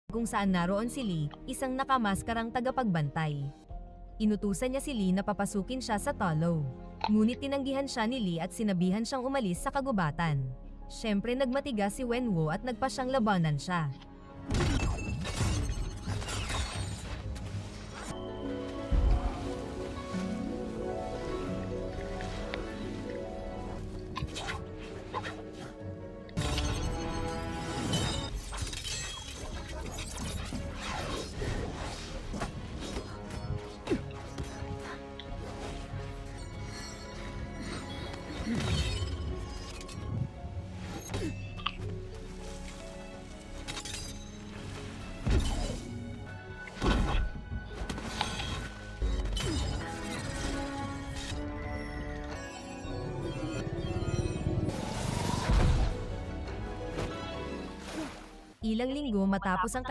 kung saan naroon si Lee, isang nakamaskarang tagapagbantay. Inutusan niya si Lee na papasukin siya sa tolo. Ngunit tinanggihan siya ni Lee at sinabihan siyang umalis sa kagubatan. Siyempre nagmatigas si Wenwo at nagpa siyang labanan siya. Ilang linggo matapos ang